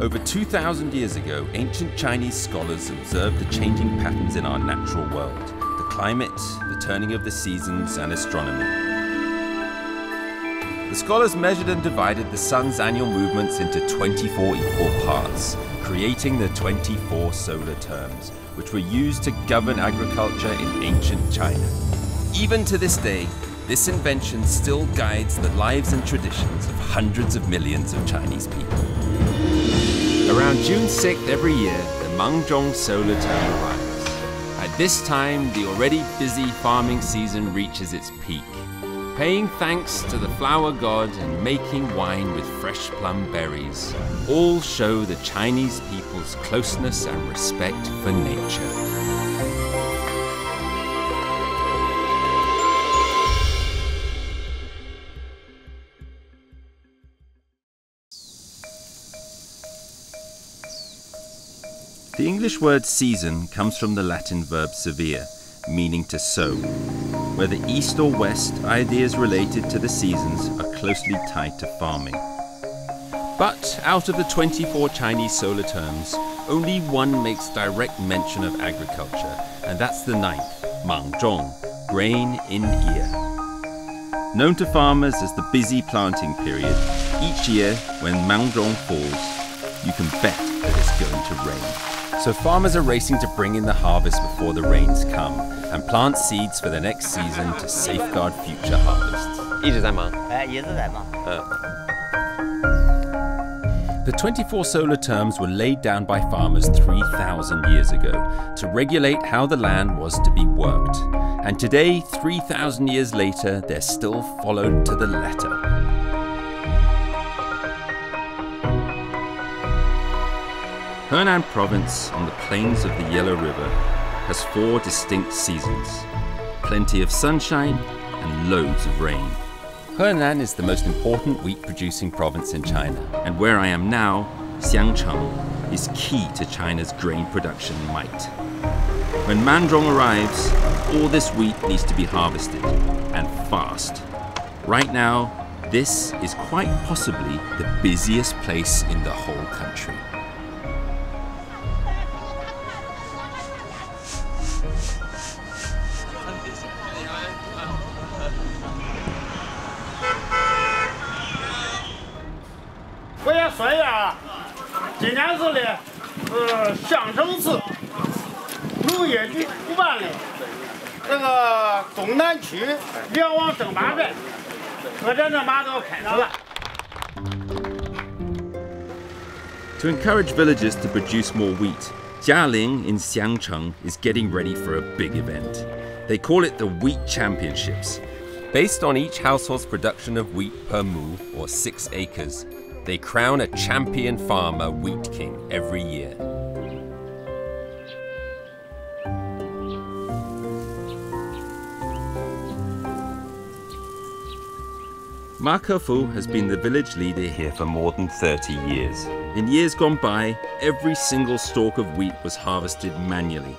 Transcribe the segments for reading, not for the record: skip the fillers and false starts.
Over 2,000 years ago, ancient Chinese scholars observed the changing patterns in our natural world, the climate, the turning of the seasons, and astronomy. The scholars measured and divided the sun's annual movements into 24 equal parts, creating the 24 solar terms, which were used to govern agriculture in ancient China. Even to this day, this invention still guides the lives and traditions of hundreds of millions of Chinese people. Around June 6th every year, the芒种 solar term arrives. At this time, the already busy farming season reaches its peak. Paying thanks to the flower god and making wine with fresh plum berries, all show the Chinese people's closeness and respect for nature. The English word season comes from the Latin verb severe, meaning to sow. Whether east or west, ideas related to the seasons are closely tied to farming. But out of the 24 Chinese solar terms, only one makes direct mention of agriculture, and that's the 9th, 芒种, grain in ear. Known to farmers as the busy planting period, each year when 芒种 falls, you can bet that it's going to rain. So farmers are racing to bring in the harvest before the rains come and plant seeds for the next season to safeguard future harvests. 一直在忙。一直在忙。The 24 solar terms were laid down by farmers 3,000 years ago to regulate how the land was to be worked. And today, 3,000 years later, they're still followed to the letter. Henan province on the plains of the Yellow River has 4 distinct seasons, plenty of sunshine and loads of rain. Henan is the most important wheat-producing province in China, and where I am now, Xiangcheng, is key to China's grain production might. When芒种 arrives, all this wheat needs to be harvested, and fast. Right now, this is quite possibly the busiest place in the whole country. 我也说一下啊，今天是的项城市农业局主办的这个东南区联网争霸赛，各站争霸都要开始了。 To encourage villagers to produce more wheat, Jialing in Xiangcheng is getting ready for a big event. They call it the Wheat Championships. Based on each household's production of wheat per mu, or 6 acres, they crown a champion farmer wheat king every year. Ma Kefu has been the village leader here for more than 30 years. In years gone by, every single stalk of wheat was harvested manually.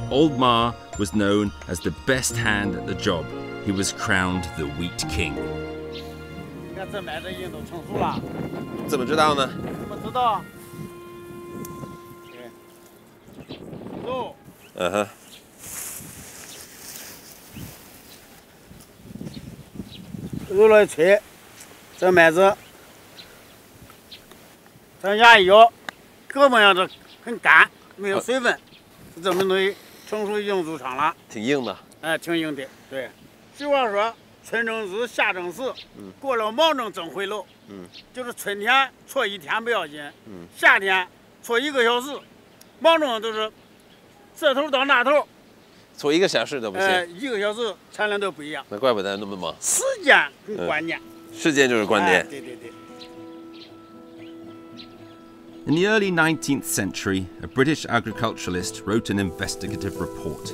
Old Ma was known as the best hand at the job. He was crowned the Wheat King. 这麦子已经都成熟了。怎么知道呢？怎么知道？走。嗯哼。揉来吹，这麦子，这压一摇，胳膊上这很干，没有水分，证明东西成熟已经入场了。挺硬的。哎，挺硬的，对。俗话说，春正日，夏正时，过了芒种正回楼。就是春天错1天不要紧，夏天错1个小时，芒种都是这头到那头，错1个小时都不行。1个小时产量都不一样。那怪不得那么忙。时间很关键。时间就是关键。对对对。 In the early 19th century, a British agriculturalist wrote an investigative report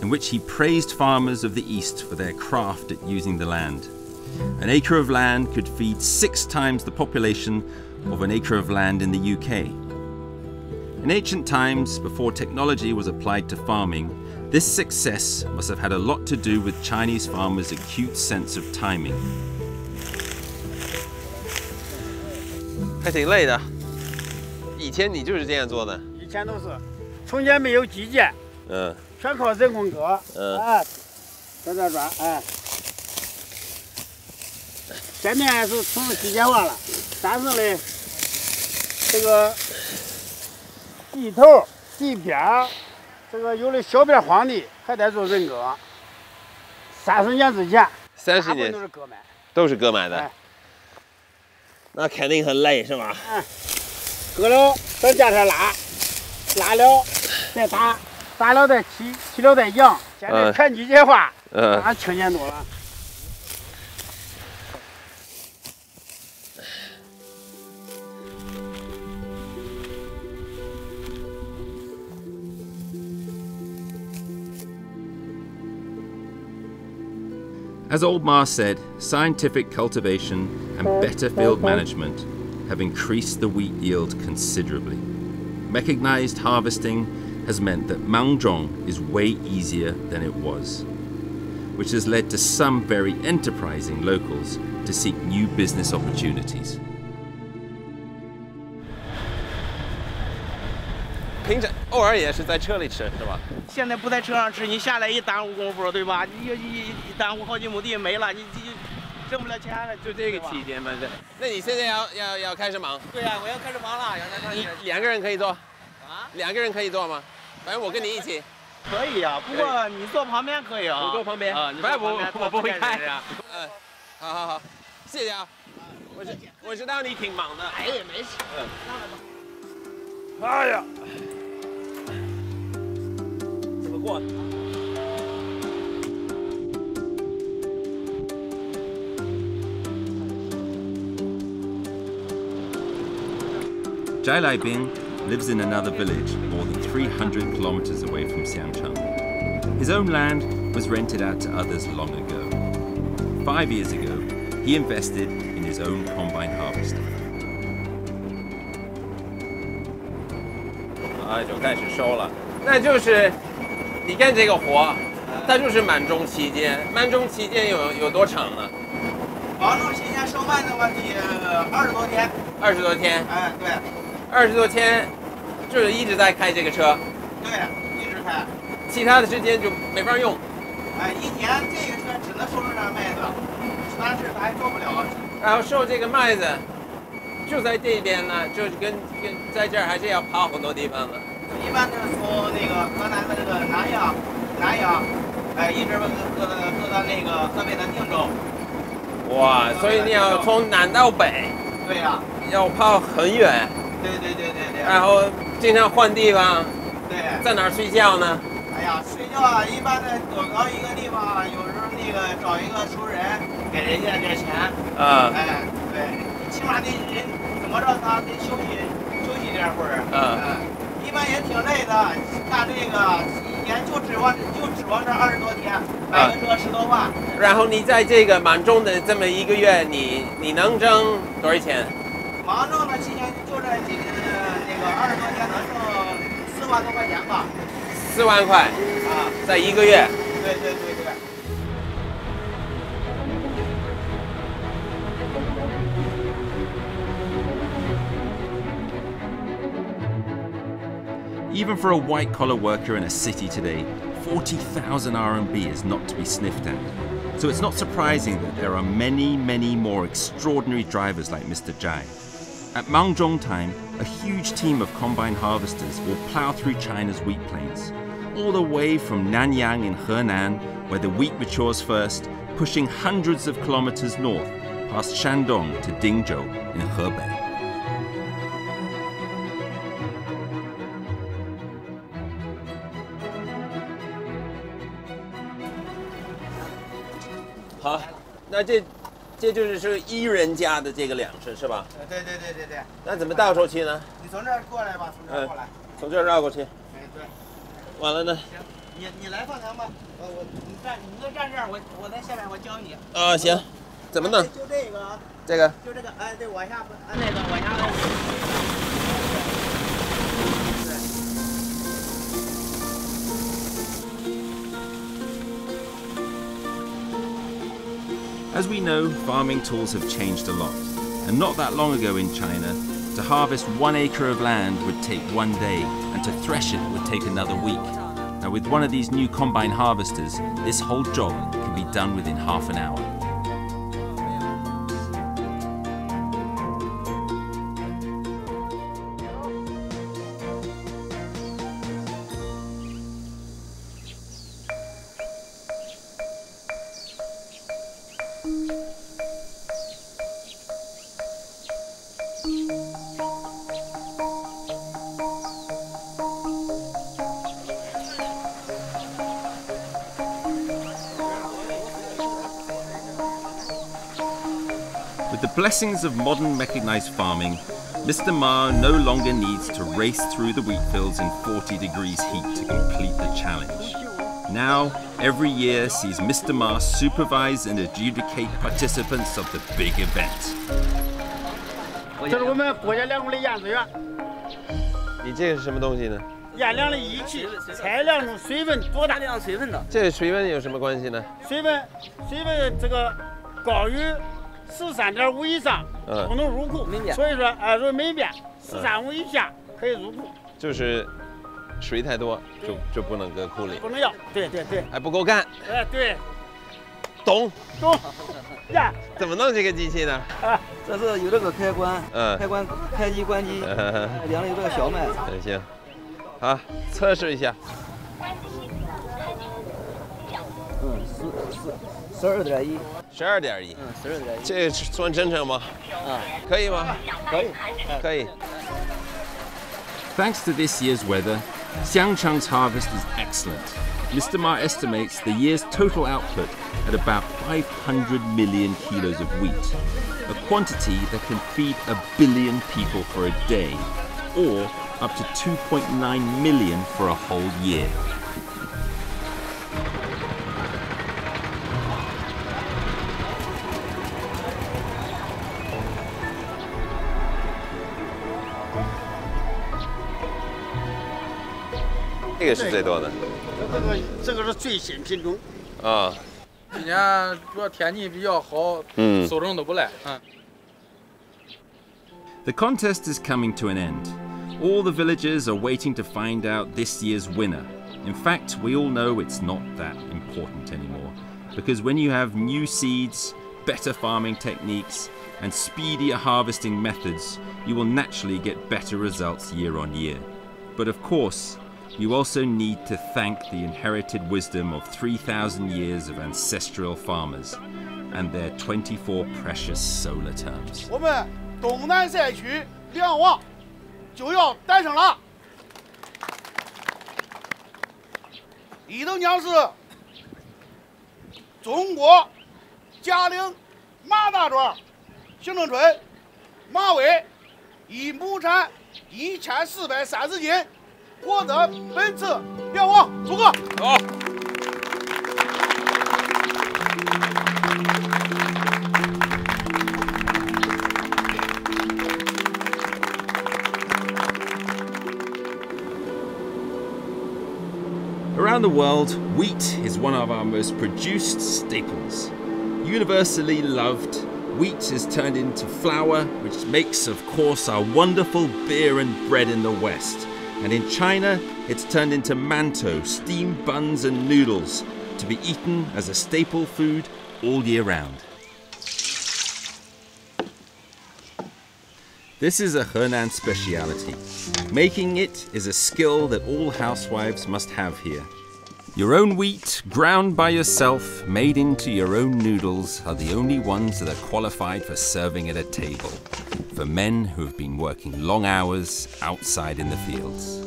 in which he praised farmers of the East for their craft at using the land. An acre of land could feed 6 times the population of an acre of land in the UK. In ancient times, before technology was applied to farming, this success must have had a lot to do with Chinese farmers' acute sense of timing. 还挺累的。以前你就是这样做的？以前都是，从前没有机械，全靠人工割，哎，在这转，哎。现在是从机械化了，但是呢，这个地头、地边儿，这个有的小边荒地还得做人割。30年之前，30年都是割买，都是割买的。哎，那肯定很累是吧？哎，割了到架上拉了再打了再起了再扬，现在全机械化，那清闲多了。As Old Ma said, scientific cultivation and better field management have increased the wheat yield considerably. Mechanized harvesting has meant that Mangzhong is way easier than it was, which has led to some very enterprising locals to seek new business opportunities. 平常偶尔也是在车里吃是吧？现在不在车上吃，你下来一耽误功夫，对吧？你一耽误好几亩地没了，你挣不了钱了。就这个期间嘛，那你现在要开始忙？对呀，我要开始忙了。你2个人可以做？啊？2个人可以做吗？反正我跟你一起。可以呀，不过你坐旁边可以啊。我坐旁边啊，我不会开。好，谢谢啊。我知道你挺忙的。哎，没事。哎呀，怎么过？ Zhai Laibing lives in another village more than 300 kilometers away from Xiangcheng. His own land was rented out to others long ago. 5 years ago, he invested in his own combine harvester. 就开始收了，那就是你干这个活，它就是满种期间。满种期间有多长呢？满种期间收麦的话，你20多天。20多天。哎，对。 20多天，就是一直在开这个车。对，一直开。其他的时间就没法用。哎，一年这个车只能收这点麦子，但是它还收不了。然后收这个麦子，就在这边呢，就是跟在这儿还是要跑很多地方的。一般是从那个河南的这个南阳，哎，一直搁到那个河北的定州。哇，所以你要从南到北。对呀。要跑很远。 对。然后经常换地方。对。在哪儿睡觉呢？哎呀，睡觉啊，一般的躲到一个地方，有时候那个找一个熟人，给人家点钱。哎，对，起码得人怎么着，他得休息点会儿。一般也挺累的，干这个一年就指望这20多天，买个车10多万。然后你在这个满种的这么1个月，你能挣多少钱？ 芒种的期间就这那个20多天能挣4万多块钱吧。4万块啊，在1个月。对。 Even for a white-collar worker in a city today, 40,000 RMB is not to be sniffed at. So it's not surprising that there are many, many more extraordinary drivers like Mr. Zhai. At Mangzhong time, a huge team of combine harvesters will plow through China's wheat plains, all the way from Nanyang in Henan, where the wheat matures first, pushing hundreds of kilometers north, past Shandong to Dingzhou in Hebei. 好，那这就是1人家的这个粮食是吧？对。那怎么倒出去呢？你从这儿过来吧，从这儿过来。从这儿绕过去。哎，对。完了呢？行，你来放羊吧。你就站这儿，我在下面，我教你。啊，行。怎么弄？就这个啊。这个。就这个，哎，对，往下，那个往下。 As we know, farming tools have changed a lot, and not that long ago in China, To harvest 1 acre of land would take 1 day, and to thresh it would take another week. Now with one of these new combine harvesters, this whole job can be done within half an hour. With the blessings of modern mechanized farming, Mr. Ma no longer needs to race through the wheat fields in 40 degrees heat to complete the challenge. Now, every year sees Mr. Ma supervise and adjudicate participants of the big event. 这是我们国家粮库的验资员。你这是什么东西呢？验量的仪器，测量出水分多大？量水分的。这水温有什么关系呢？水分这个高于13.5以上不能入库，所以说如果没变13.5以下可以入库。就是水太多就不能搁库里，不能要。对对对，还不够干。哎对，懂呀。怎么弄这个机器呢？啊，这是有这个开关，开关开机关机，量有这个小麦。行，好，测试一下。12.1。12.1。12.1。这算正常吗？可以吗？可以。Thanks to this year's weather, Xiangcheng's harvest is excellent. Mr. Ma estimates the year's total output at about 500 million kilos of wheat, a quantity that can feed 1 billion people for a day, or up to 2.9 million for a whole year. This is the most. 这个是最新品种。啊。今年主要天气比较好，收成都不赖。The contest is coming to an end. All the villagers are waiting to find out this year's winner. In fact, we all know it's not that important anymore, because when you have new seeds, better farming techniques, and speedier harvesting methods, you will naturally get better results year on year. But of course, you also need to thank the inherited wisdom of 3,000 years of ancestral farmers and their 24 precious solar terms. 我们东南赛区粮王就要诞生了。一等奖是中国嘉陵马大庄行政村马尾，以亩产1430斤。获得本次粮王，祝贺！好。Around the world, wheat is one of our most produced staples. Universally loved, wheat is turned into flour, which makes, of course, our wonderful beer and bread in the West. And in China, it's turned into mantou, steamed buns and noodles, to be eaten as a staple food all year round. This is a Henan speciality. Making it is a skill that all housewives must have here. Your own wheat, ground by yourself, made into your own noodles, are the only ones that are qualified for serving at a table, for men who have been working long hours outside in the fields.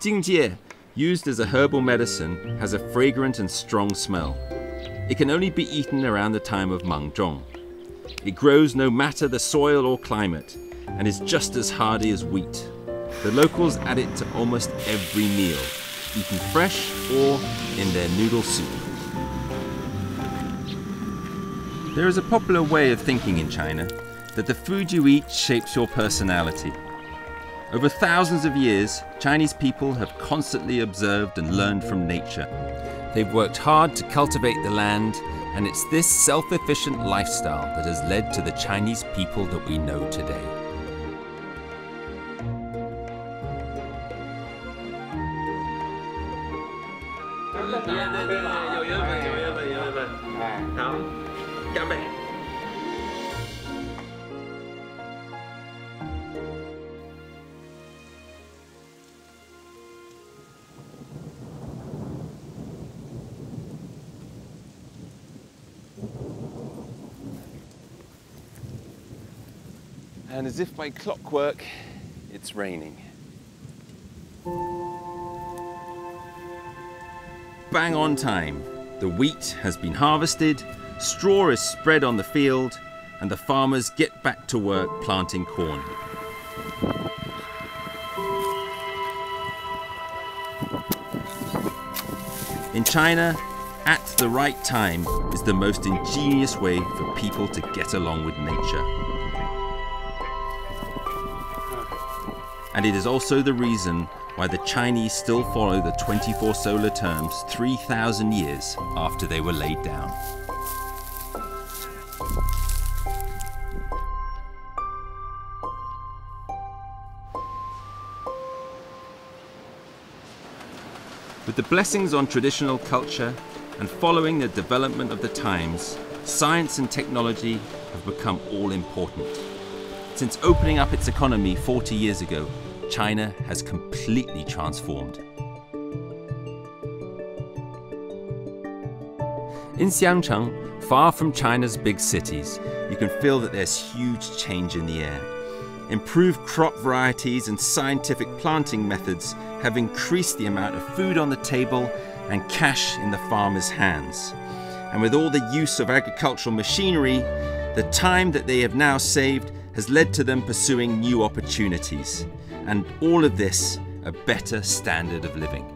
Jingjie, used as a herbal medicine, has a fragrant and strong smell. It can only be eaten around the time of Mangzhong. It grows no matter the soil or climate, and is just as hardy as wheat. The locals add it to almost every meal, eaten fresh or in their noodle soup. There is a popular way of thinking in China that the food you eat shapes your personality. Over thousands of years, Chinese people have constantly observed and learned from nature. They've worked hard to cultivate the land, and it's this self-efficient lifestyle that has led to the Chinese people that we know today. And as if by clockwork, it's raining. Bang on time. The wheat has been harvested, straw is spread on the field, and the farmers get back to work planting corn. In China, at the right time is the most ingenious way for people to get along with nature. And it is also the reason why the Chinese still follow the 24 solar terms 3,000 years after they were laid down. With the blessings on traditional culture and following the development of the times, science and technology have become all important. Since opening up its economy 40 years ago, China has completely transformed. In Xiangcheng, far from China's big cities, you can feel that there's huge change in the air. Improved crop varieties and scientific planting methods have increased the amount of food on the table and cash in the farmers' hands. And with all the use of agricultural machinery, the time that they have now saved has led to them pursuing new opportunities, and all of this a better standard of living.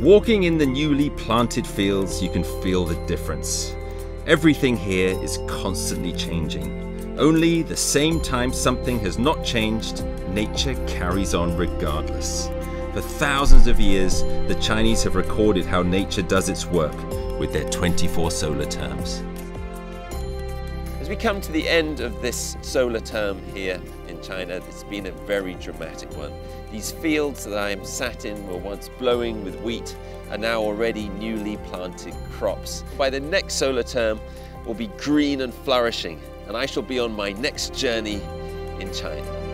Walking in the newly planted fields, you can feel the difference. Everything here is constantly changing. Only the same time something has not changed, nature carries on regardless. For thousands of years, the Chinese have recorded how nature does its work with their 24 solar terms. As we come to the end of this solar term here in China, it's been a very dramatic one. These fields that I am sat in were once blowing with wheat, are now already newly planted crops. By the next solar term, will be green and flourishing, and I shall be on my next journey in China.